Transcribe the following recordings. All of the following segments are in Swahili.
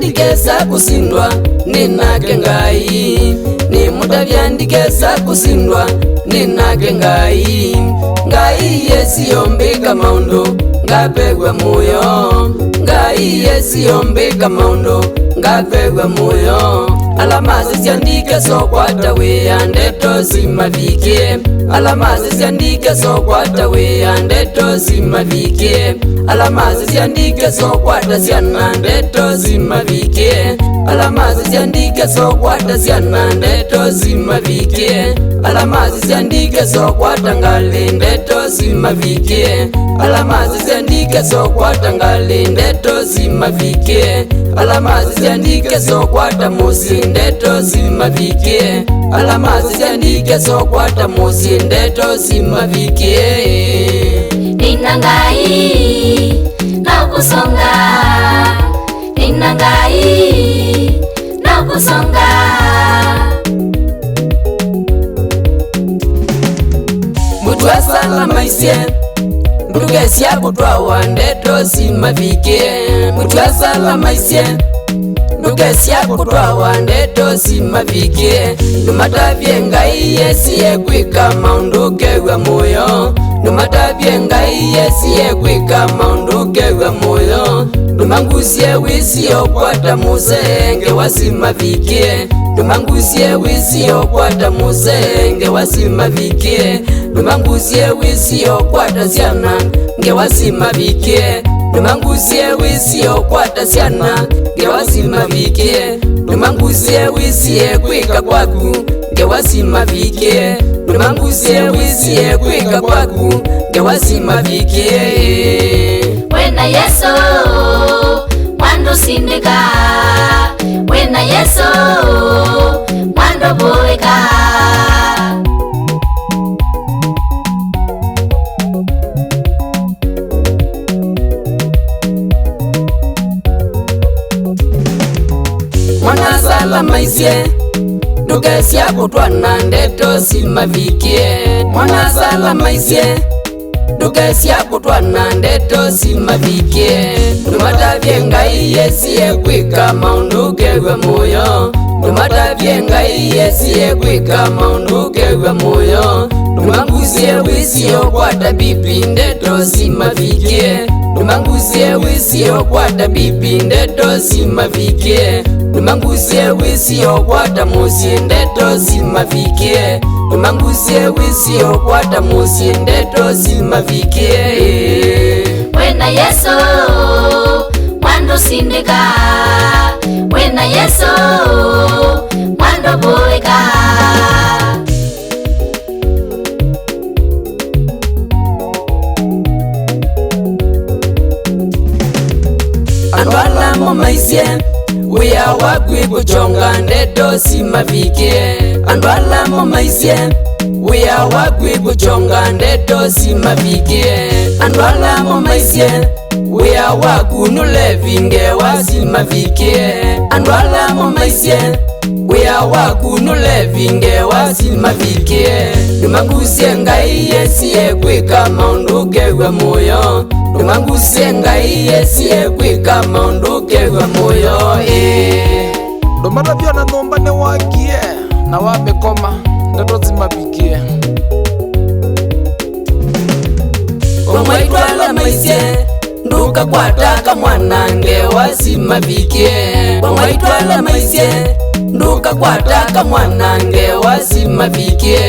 mutavyandikesa kusindwa ninake Ngai, ni mutavyandikesa kusindwa ninake Ngai. Ngai yesiyombika maundu ngapegwa muyo, Ngai yesiyombika maundu ngapegwa muyo. Alamazi ziandike sokwata wea Ndeto syimavikie, alamazi ziandike sokwata wea Ndeto syimavikie, alamazi ziandike sokwata syana Ndeto syimavikie, alamazi ziandike sokwata syana Ndeto syimavikie, alamazi ziandike sokwata ngali Ndeto syimavikie, alamazi ziandike sokwata ngali Ndeto syimavikie, alamazi ziandike sokwata musi Ndeto syimavikie, alamazi ziandike sokwata musi Ndeto syimavikie. Nina Ngai na kusonga, nina Ngai na kusonga. Mutwa salama isye ndukesya kutwawa Ndeto syimavikie, mutwa salama isye ndukesya kutwawa Ndeto syimavikie. Numatavye Ngai yesiye kwika maundu kegwa muyo, numatavye Ngai yesiye kwika maundu kegwa muyo. Numangusye wisiyo kwata musenge wa syimavikie, numangusye wisiyo kwata musenge wa syimavikie, numangusye wisiyo kwata syana nge wa syimavikie, numangusye wisiyo kwata syana nge wa syimavikie, numangusye wisiye kwika kwaku nge wa syimavikie, numangusye wisiye kwika kwaku nge wa syimavikie. Wena Yesu mwando sindika, wena Yesu mwando boeka. Mwana salama isye ndukesya kutwana Ndeto syimavikie, mwana salama isye ndukesya kutwana Ndeto syimavikie. Numatavye Ngai yesiye kwika maundu kegwa muyo, numatavye Ngai yesiye kwika maundu kegwa muyo. Numangusye wisiyo kwata bibi Ndeto syimavikie, numangusye wisiyo kwata bibi Ndeto syimavikie, numangusye wisiyo kwata musi Ndeto syimavikie, numangusye wisiyo kwata musi Ndeto syimavikie. Wena Yesu mwando sindika, wena Yesu mwando boeka. Andwalamo maisye wiya wakwi kuchonga Ndeto syimavikie, andwalamo maisye wiya wakwi kuchonga Ndeto syimavikie, andwalamo maisye wiya wakunule vinge wa syimavikie, andwalamo maisye wiya wakunule vinge wa syimavikie. Numangusye Ngai yesiye kwika maundu kegwa muyo, numangusye Ngai yesiye kwika maundu kegwa muyo. Ndomatavya na nomba ne wakie na wamekoma Ndeto syimavikie. Omwaitwala maisye nduka kwataka mwanange wa syimavikie, omwaitwala maisye nduka kwataka mwanange wa syimavikie.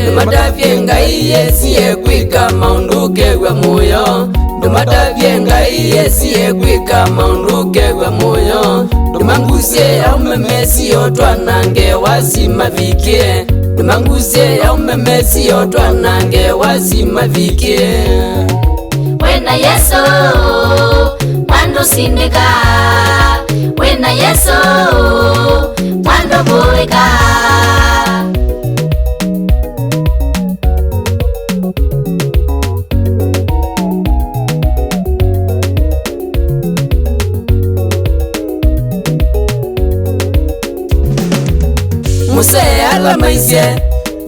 Numatavye Ngai yesiye kwika maundu kegwa muyo, numatavye Ngai yesiye kwika maundu kegwa muyo. Numangusye yaumemesiyo twanange wa syimavikie, numangusye yaumemesiyo twanange wa syimavikie. Wena Yesu mwando sindika, wena Yesu mwando boeka. Muse alama isye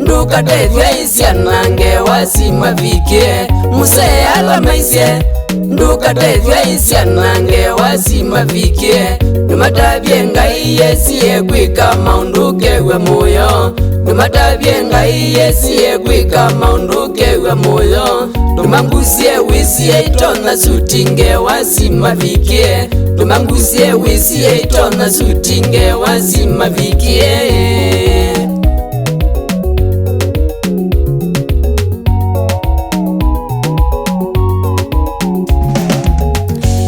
ndukatethya isyana nge wa syimavikie, muse alama isye ndukatethya isiana ngewa syimavikie numatavye ngai yesiye kwika maundu kewe muyo numatavye ngai yesiye kwika maundu kewe muyo numangusie wisiye itona suti ngewa syimavikie numangusie wisiye itona suti ngewa syimavikie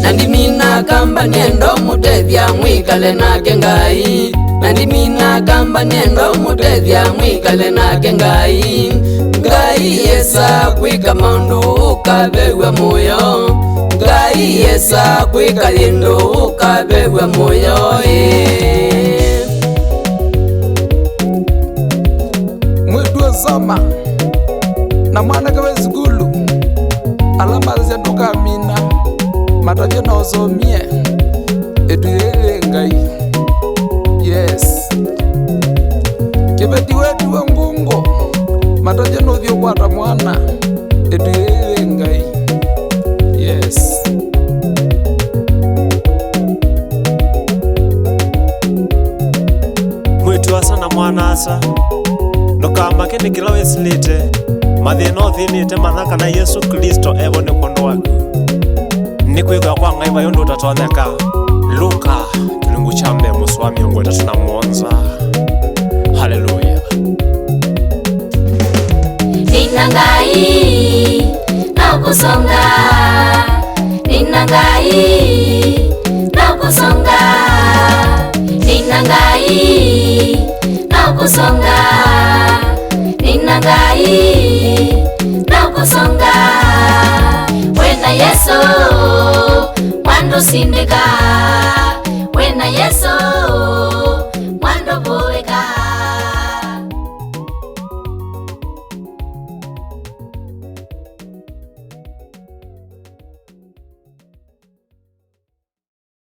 nandimina kamba nendo mutethya mwikale nake ngai nandimina kamba nendo mutethya mwikale nake ngai ngai yesa kwika maundu ukavewe muyo ngai yesa kwika lindu ukavewe muyo mwitu soma na mwana kawe zikulu alama zya tukamina matavyo na osomie etuyele ngai yes kibeti wetu wa ngungo matavyo na ovyo kwata mwana etuyele ngai yes mwitu asa na mwana asa ndukama kini kila wesilite mathina othinite mathaka na Yesu Kristo evone kondo waku nikwigwa kwa ngai vayo ndutatonyeka Luka kilungu cha mbe muswa 37 haleluya nina ngai na kusonga nina ngai na kusonga nina ngai na kusonga nina ngai na kusonga wena Yesu mwandu sindika